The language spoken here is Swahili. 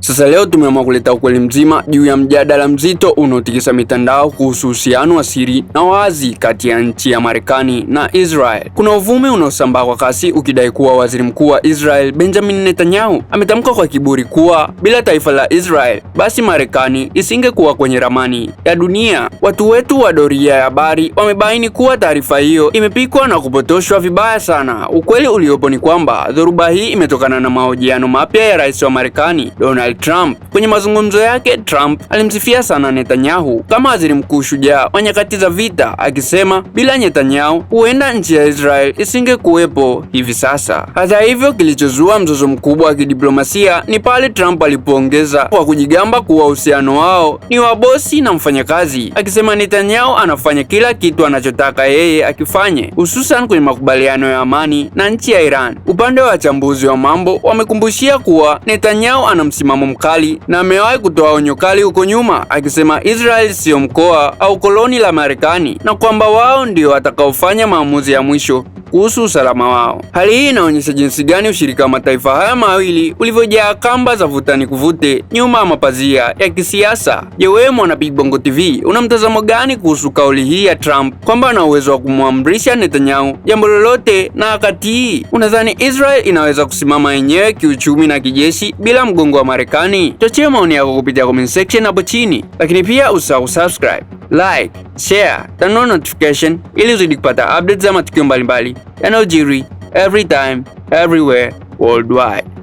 Sasa leo tumeamua kuleta ukweli mzima juu ya mjadala mzito unaotikisa mitandao kuhusu uhusiano wa siri na wazi kati ya nchi ya Marekani na Israel. Kuna uvumi unaosambaa kwa kasi ukidai kuwa waziri mkuu wa Israel Benjamin Netanyahu ametamka kwa kiburi kuwa bila taifa la Israel basi Marekani isingekuwa kwenye ramani ya dunia. Watu wetu wa doria ya habari wamebaini kuwa taarifa hiyo imepikwa na kupotoshwa vibaya sana. Ukweli uliopo ni kwamba dhoruba hii imetokana na mahojiano mapya ya rais wa Marekani Donald Trump. Kwenye mazungumzo yake, Trump alimsifia sana Netanyahu kama waziri mkuu shujaa wa nyakati za vita, akisema bila Netanyahu huenda nchi ya Israel isingekuwepo hivi sasa. Hata hivyo, kilichozua mzozo mkubwa wa kidiplomasia ni pale Trump alipoongeza kwa kujigamba kuwa uhusiano wao ni wa bosi na mfanyakazi, akisema Netanyahu anafanya kila kitu anachotaka yeye akifanye, hususan kwenye makubaliano ya amani na nchi ya Iran. Upande wa wachambuzi wa mambo wamekumbushia kuwa Netanyahu ana msimamo mkali na amewahi kutoa onyo kali huko nyuma, akisema Israel sio mkoa au koloni la Marekani na kwamba wao ndio watakaofanya maamuzi ya mwisho kuhusu usalama wao. Hali hii inaonyesha jinsi gani ushirika wa mataifa haya mawili ulivyojaa kamba za vutani kuvute nyuma ya mapazia ya kisiasa. Je, wewe mwana Big Bongo TV una mtazamo gani kuhusu kauli hii ya Trump kwamba ana uwezo wa kumwamrisha Netanyahu jambo lolote na akatii? Unadhani Israel inaweza kusimama yenyewe kiuchumi na kijeshi bila mgongo wa Marekani? Chochea maoni yako kupitia comment section hapo chini, lakini pia usahau subscribe, like, share, turn on notification ili uzidi kupata updates za matukio mbalimbali yanayojiri every time, everywhere, worldwide.